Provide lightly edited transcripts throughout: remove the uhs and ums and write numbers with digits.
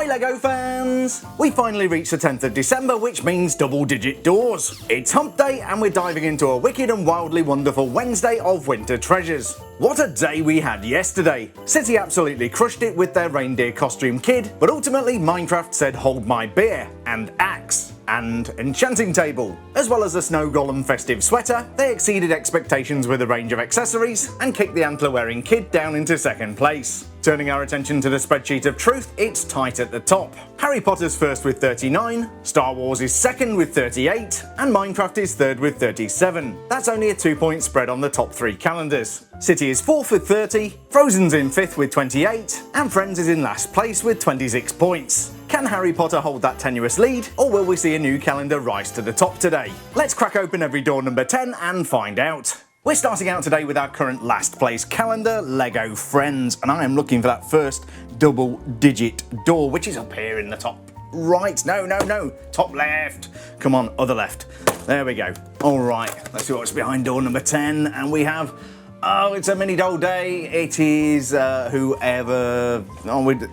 Ahoy LEGO fans! We finally reached the 10th of December, which means double-digit doors. It's hump day and we're diving into a wicked and wildly wonderful Wednesday of winter treasures. What a day we had yesterday. City absolutely crushed it with their reindeer costume kid, but ultimately Minecraft said hold my beer, and axe, and enchanting table. As well as a snow golem festive sweater, they exceeded expectations with a range of accessories and kicked the antler-wearing kid down into second place. Turning our attention to the spreadsheet of truth, it's tight at the top. Harry Potter's first with 39, Star Wars is second with 38, and Minecraft is third with 37. That's only a 2-point spread on the top 3 calendars. City is fourth with 30, Frozen's in fifth with 28, and Friends is in last place with 26 points. Can Harry Potter hold that tenuous lead, or will we see a new calendar rise to the top today? Let's crack open every door number 10 and find out. We're starting out today with our current last place calendar, LEGO Friends, and I am looking for that first double-digit door, which is up here in the top right. No, top left. Come on, other left. There we go. All right, let's see what's behind door number 10, and we have... Oh, it's a mini doll day. It is whoever...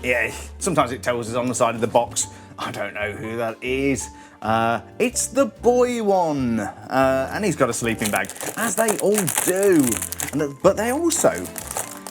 yeah, sometimes it tells us on the side of the box. I don't know who that is. It's the boy one. And he's got a sleeping bag, as they all do. But they also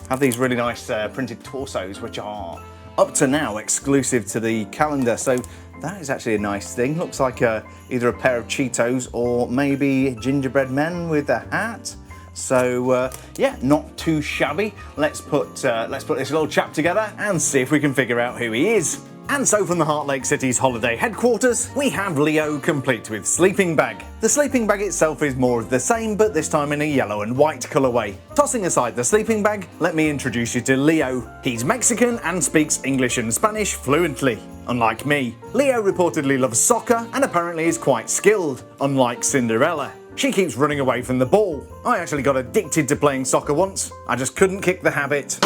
have these really nice printed torsos, which are, up to now, exclusive to the calendar. So that is actually a nice thing. Looks like either a pair of Cheetos or maybe gingerbread men with a hat. So yeah, not too shabby. Let's put this little chap together and see if we can figure out who he is. And so from the Heartlake City's holiday headquarters, we have Leo complete with sleeping bag. The sleeping bag itself is more of the same, but this time in a yellow and white colourway. Tossing aside the sleeping bag, let me introduce you to Leo. He's Mexican and speaks English and Spanish fluently. Unlike me, Leo reportedly loves soccer and apparently is quite skilled, unlike Cinderella. She keeps running away from the ball. I actually got addicted to playing soccer once. I just couldn't kick the habit.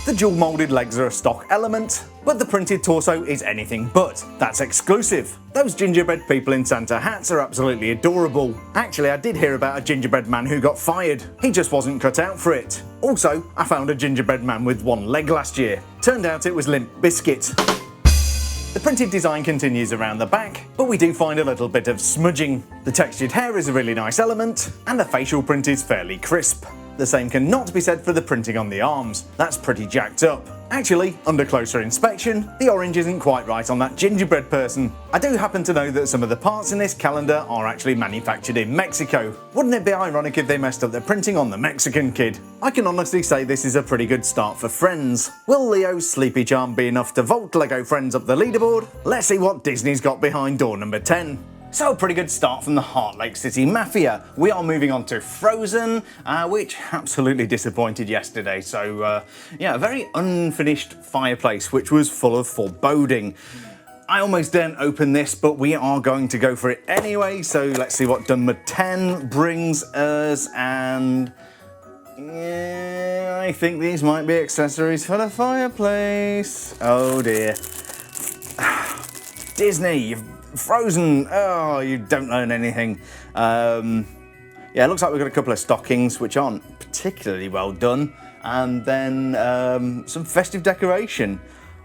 The dual moulded legs are a stock element, but the printed torso is anything but. That's exclusive. Those gingerbread people in Santa hats are absolutely adorable. Actually, I did hear about a gingerbread man who got fired. He just wasn't cut out for it. Also, I found a gingerbread man with one leg last year. Turned out it was Limp Bizkit. The printed design continues around the back, but we do find a little bit of smudging. The textured hair is a really nice element, and the facial print is fairly crisp. The same cannot be said for the printing on the arms. That's pretty jacked up. Actually, under closer inspection, the orange isn't quite right on that gingerbread person. I do happen to know that some of the parts in this calendar are actually manufactured in Mexico. Wouldn't it be ironic if they messed up the printing on the Mexican kid? I can honestly say this is a pretty good start for Friends. Will Leo's sleepy charm be enough to vault LEGO Friends up the leaderboard? Let's see what Disney's got behind door number 10. So a pretty good start from the Heartlake City Mafia. We are moving on to Frozen, which absolutely disappointed yesterday. So yeah, a very unfinished fireplace, which was full of foreboding. I almost didn't open this, but we are going to go for it anyway. So let's see what number 10 brings us. And yeah, I think these might be accessories for the fireplace. Oh dear. Disney, you've Frozen, oh, you don't learn anything. Yeah, it looks like we've got a couple of stockings which aren't particularly well done, and then some festive decoration.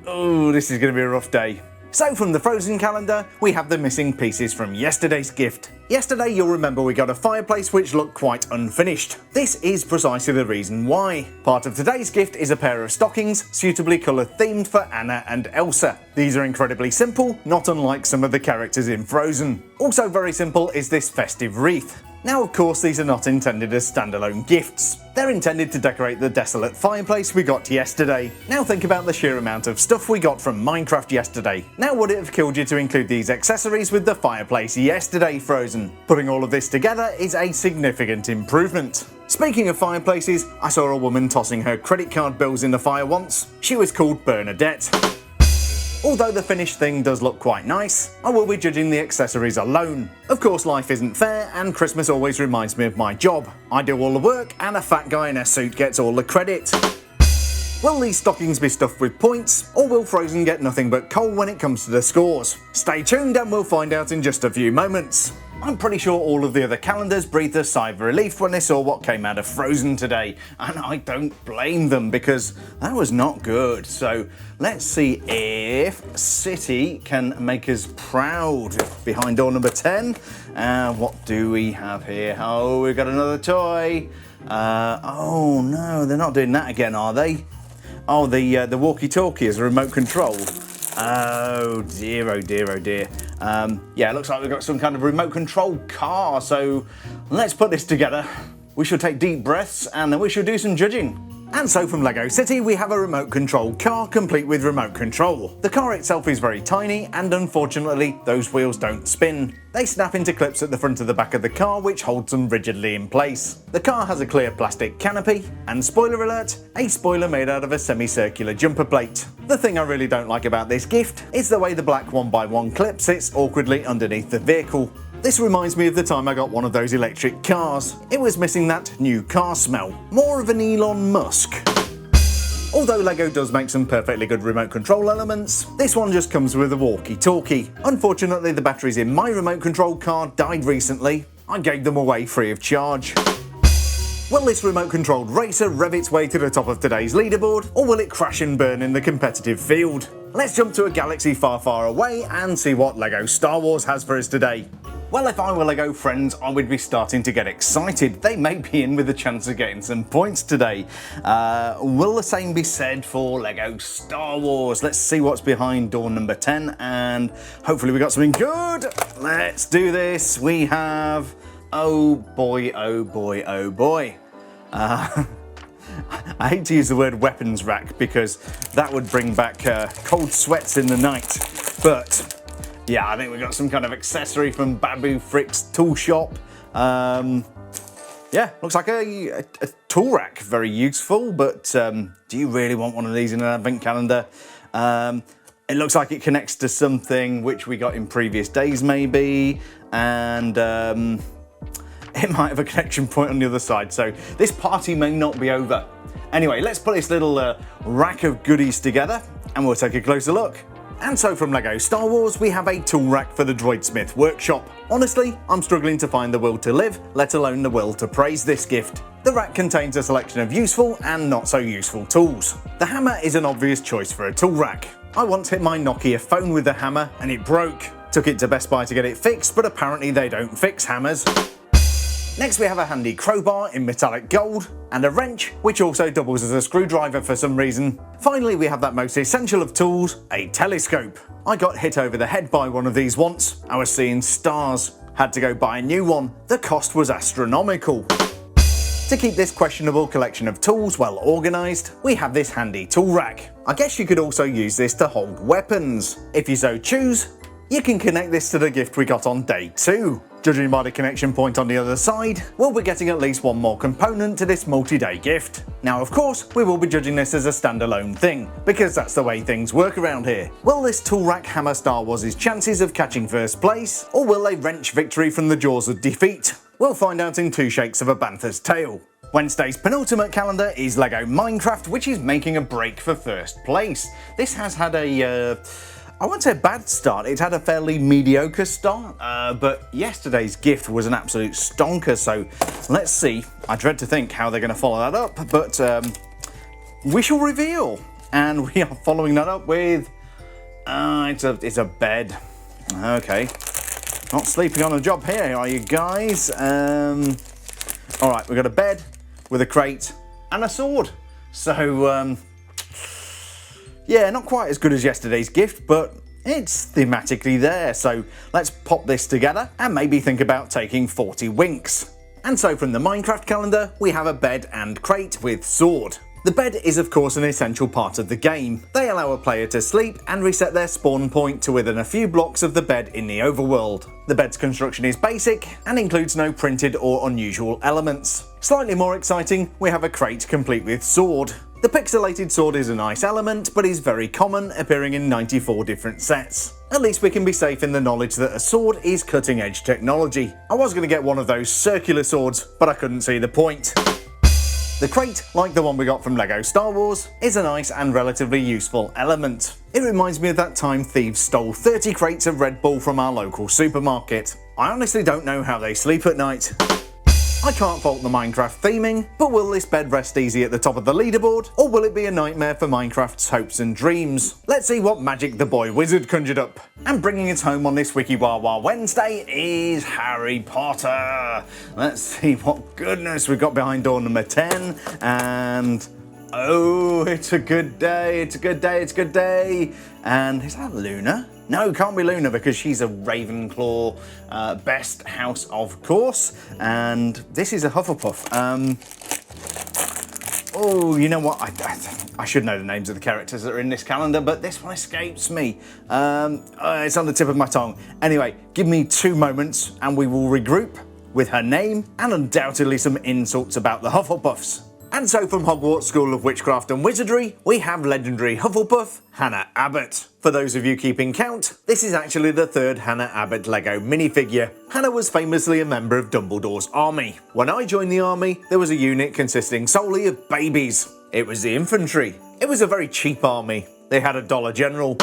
Oh, this is going to be a rough day. So from the Frozen calendar, we have the missing pieces from yesterday's gift. Yesterday, you'll remember we got a fireplace which looked quite unfinished. This is precisely the reason why. Part of today's gift is a pair of stockings suitably colour themed for Anna and Elsa. These are incredibly simple, not unlike some of the characters in Frozen. Also very simple is this festive wreath. Now of course these are not intended as standalone gifts. They're intended to decorate the desolate fireplace we got yesterday. Now think about the sheer amount of stuff we got from Minecraft yesterday. Now would it have killed you to include these accessories with the fireplace yesterday, Frozen? Putting all of this together is a significant improvement. Speaking of fireplaces, I saw a woman tossing her credit card bills in the fire once. She was called Bernadette. Although the finished thing does look quite nice, I will be judging the accessories alone. Of course life isn't fair and Christmas always reminds me of my job. I do all the work and a fat guy in a suit gets all the credit. Will these stockings be stuffed with points, or will Frozen get nothing but coal when it comes to the scores? Stay tuned and we'll find out in just a few moments. I'm pretty sure all of the other calendars breathed a sigh of relief when they saw what came out of Frozen today, and I don't blame them because that was not good. So let's see if City can make us proud. Behind door number 10, what do we have here? Oh, we've got another toy. Oh no, they're not doing that again, are they? Oh, the walkie-talkie is a remote control. Oh dear, oh dear, oh dear. Yeah, it looks like we've got some kind of remote control car, so let's put this together. We shall take deep breaths and then we shall do some judging. And so from Lego City we have a remote control car complete with remote control. The car itself is very tiny and unfortunately those wheels don't spin. They snap into clips at the front of the back of the car which holds them rigidly in place. The car has a clear plastic canopy and, spoiler alert, a spoiler made out of a semicircular jumper plate. The thing I really don't like about this gift is the way the black 1x1 clip sits awkwardly underneath the vehicle. This reminds me of the time I got one of those electric cars. It was missing that new car smell. More of an Elon Musk. Although Lego does make some perfectly good remote control elements, this one just comes with a walkie-talkie. Unfortunately, the batteries in my remote control car died recently. I gave them away free of charge. Will this remote controlled racer rev its way to the top of today's leaderboard, or will it crash and burn in the competitive field? Let's jump to a galaxy far, far away and see what Lego Star Wars has for us today. Well, if I were Lego friends, I would be starting to get excited. They may be in with a chance of getting some points today. Will the same be said for Lego Star Wars? Let's see what's behind door number 10 and hopefully we got something good. Let's do this. We have, oh boy, oh boy, oh boy. I hate to use the word weapons rack because that would bring back cold sweats in the night, but yeah, I think we got some kind of accessory from Babu Frick's tool shop. Yeah, looks like a tool rack, very useful, but do you really want one of these in an advent calendar? It looks like it connects to something which we got in previous days maybe, and it might have a connection point on the other side, so this party may not be over. Anyway, let's put this little rack of goodies together and we'll take a closer look. And so from Lego Star Wars we have a tool rack for the Droidsmith workshop. Honestly, I'm struggling to find the will to live, let alone the will to praise this gift. The rack contains a selection of useful and not so useful tools. The hammer is an obvious choice for a tool rack. I once hit my Nokia phone with the hammer and it broke. Took it to Best Buy to get it fixed, but apparently they don't fix hammers. Next we have a handy crowbar in metallic gold, and a wrench which also doubles as a screwdriver for some reason. Finally we have that most essential of tools, a telescope. I got hit over the head by one of these once. I was seeing stars. Had to go buy a new one. The cost was astronomical. To keep this questionable collection of tools well organised, we have this handy tool rack. I guess you could also use this to hold weapons. If you so choose, you can connect this to the gift we got on day 2. Judging by the connection point on the other side, we'll be getting at least one more component to this multi-day gift. Now of course, we will be judging this as a standalone thing, because that's the way things work around here. Will this tool rack hammer Star Wars' chances of catching first place, or will they wrench victory from the jaws of defeat? We'll find out in 2 shakes of a bantha's tail. Wednesday's penultimate calendar is Lego Minecraft, which is making a break for first place. This has had a I won't say a bad start, it's had a fairly mediocre start, but yesterday's gift was an absolute stonker, so let's see. I dread to think how they're going to follow that up, but we shall reveal. And we are following that up with, it's a bed. Okay, not sleeping on the job here, are you guys? Alright, we've got a bed with a crate and a sword. So, yeah, not quite as good as yesterday's gift, but it's thematically there, so let's pop this together and maybe think about taking 40 winks. And so from the Minecraft calendar, we have a bed and crate with sword. The bed is of course an essential part of the game. They allow a player to sleep and reset their spawn point to within a few blocks of the bed in the overworld. The bed's construction is basic and includes no printed or unusual elements. Slightly more exciting, we have a crate complete with sword. The pixelated sword is a nice element, but is very common, appearing in 94 different sets. At least we can be safe in the knowledge that a sword is cutting edge technology. I was going to get one of those circular swords, but I couldn't see the point. The crate, like the one we got from Lego Star Wars, is a nice and relatively useful element. It reminds me of that time thieves stole 30 crates of Red Bull from our local supermarket. I honestly don't know how they sleep at night. I can't fault the Minecraft theming, but will this bed rest easy at the top of the leaderboard, or will it be a nightmare for Minecraft's hopes and dreams? Let's see what magic the boy wizard conjured up. And bringing us home on this Wiki Wawa Wednesday is Harry Potter. Let's see what goodness we've got behind door number 10, and oh, it's a good day, it's a good day, it's a good day. And is that Luna? No, can't be Luna because she's a Ravenclaw best house, of course. And this is a Hufflepuff. Oh, you know what? I should know the names of the characters that are in this calendar, but this one escapes me. It's on the tip of my tongue. Anyway, give me 2 moments and we will regroup with her name and undoubtedly some insults about the Hufflepuffs. And so from Hogwarts School of Witchcraft and Wizardry, we have legendary Hufflepuff, Hannah Abbott. For those of you keeping count, this is actually the 3rd Hannah Abbott Lego minifigure. Hannah was famously a member of Dumbledore's army. When I joined the army, there was a unit consisting solely of babies. It was the infantry. It was a very cheap army. They had a Dollar General.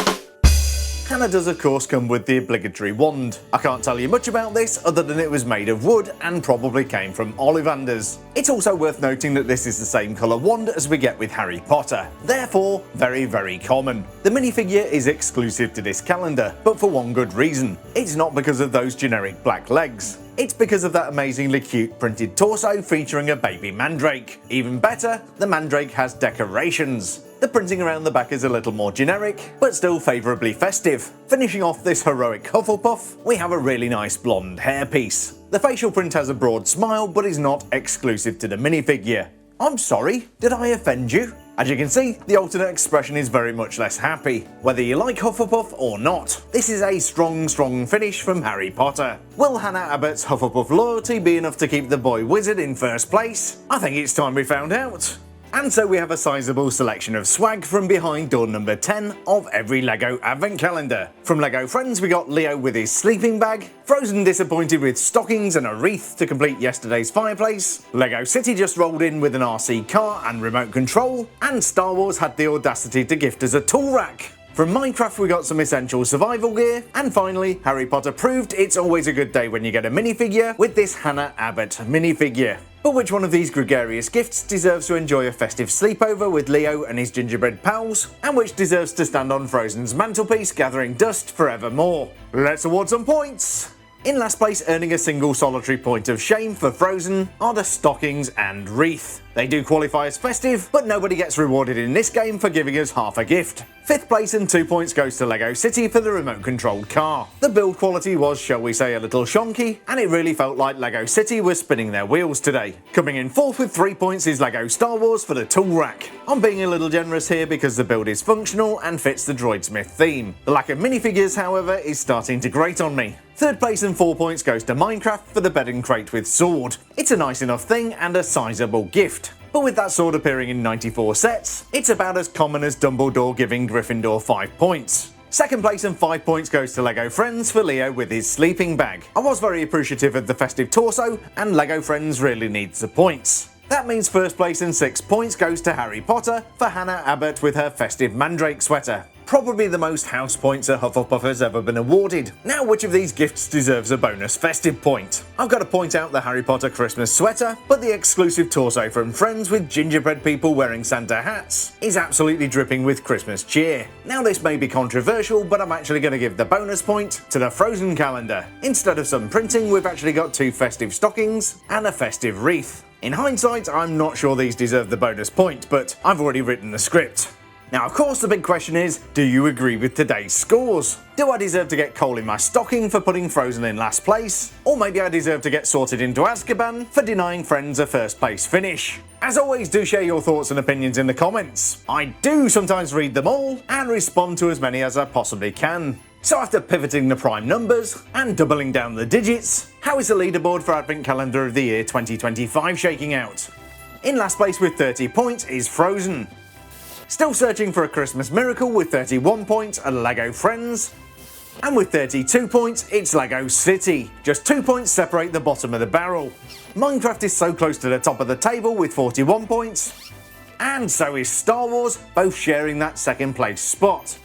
Hannah does of course come with the obligatory wand. I can't tell you much about this other than it was made of wood and probably came from Ollivanders. It's also worth noting that this is the same colour wand as we get with Harry Potter, therefore very, very common. The minifigure is exclusive to this calendar, but for one good reason. It's not because of those generic black legs. It's because of that amazingly cute printed torso featuring a baby Mandrake. Even better, the Mandrake has decorations. The printing around the back is a little more generic, but still favourably festive. Finishing off this heroic Hufflepuff, we have a really nice blonde hairpiece. The facial print has a broad smile, but is not exclusive to the minifigure. I'm sorry, did I offend you? As you can see, the alternate expression is very much less happy, whether you like Hufflepuff or not. This is a strong finish from Harry Potter. Will Hannah Abbott's Hufflepuff loyalty be enough to keep the boy wizard in first place? I think it's time we found out. And so we have a sizable selection of swag from behind door number 10 of every LEGO advent calendar. From LEGO Friends we got Leo with his sleeping bag, Frozen disappointed with stockings and a wreath to complete yesterday's fireplace, LEGO City just rolled in with an RC car and remote control, and Star Wars had the audacity to gift us a tool rack. From Minecraft we got some essential survival gear, and finally Harry Potter proved it's always a good day when you get a minifigure with this Hannah Abbott minifigure. But which one of these gregarious gifts deserves to enjoy a festive sleepover with Leo and his gingerbread pals, and which deserves to stand on Frozen's mantelpiece gathering dust forevermore? Let's award some points! In last place, earning a single solitary point of shame for Frozen, are the stockings and wreath. They do qualify as festive, but nobody gets rewarded in this game for giving us half a gift. 5th place and 2 points goes to LEGO City for the remote controlled car. The build quality was, shall we say, a little shonky, and it really felt like LEGO City was spinning their wheels today. Coming in 4th with 3 points is LEGO Star Wars for the tool rack. I'm being a little generous here because the build is functional and fits the Droidsmith theme. The lack of minifigures, however, is starting to grate on me. 3rd place and 4 points goes to Minecraft for the bed and crate with sword. It's a nice enough thing and a sizable gift. But with that sword appearing in 94 sets, it's about as common as Dumbledore giving Gryffindor 5 points. 2nd place and 5 points goes to LEGO Friends for Leo with his sleeping bag. I was very appreciative of the festive torso, and LEGO Friends really needs the points. That means 1st place and 6 points goes to Harry Potter for Hannah Abbott with her festive Mandrake sweater. Probably the most house points a Hufflepuff has ever been awarded. Now, which of these gifts deserves a bonus festive point? I've got to point out the Harry Potter Christmas sweater, but the exclusive torso from Friends with gingerbread people wearing Santa hats is absolutely dripping with Christmas cheer. Now, this may be controversial, but I'm actually going to give the bonus point to the Frozen calendar. Instead of some printing, we've actually got 2 festive stockings and a festive wreath. In hindsight, I'm not sure these deserve the bonus point, but I've already written the script. Now, of course, the big question is, do you agree with today's scores? Do I deserve to get coal in my stocking for putting Frozen in last place? Or maybe I deserve to get sorted into Azkaban for denying friends a first place finish? As always, do share your thoughts and opinions in the comments. I do sometimes read them all and respond to as many as I possibly can. So after pivoting the prime numbers and doubling down the digits, how is the leaderboard for Advent Calendar of the Year 2025 shaking out? In last place with 30 points is Frozen. Still searching for a Christmas miracle with 31 points are LEGO Friends. And with 32 points, it's LEGO City. Just 2 points separate the bottom of the barrel. Minecraft is so close to the top of the table with 41 points. And so is Star Wars, both sharing that 2nd place spot.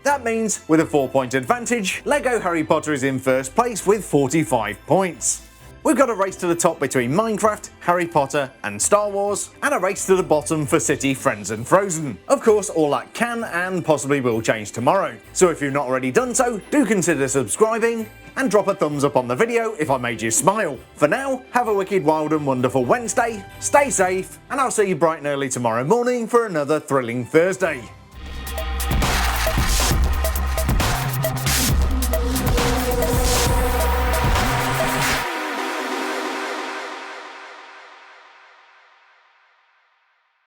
That means, with a 4-point advantage, LEGO Harry Potter is in first place with 45 points. We've got a race to the top between Minecraft, Harry Potter and Star Wars, and a race to the bottom for City, Friends and Frozen. Of course, all that can and possibly will change tomorrow, so if you've not already done so, do consider subscribing, and drop a thumbs up on the video if I made you smile. For now, have a wicked, wild and wonderful Wednesday, stay safe, and I'll see you bright and early tomorrow morning for another thrilling Thursday.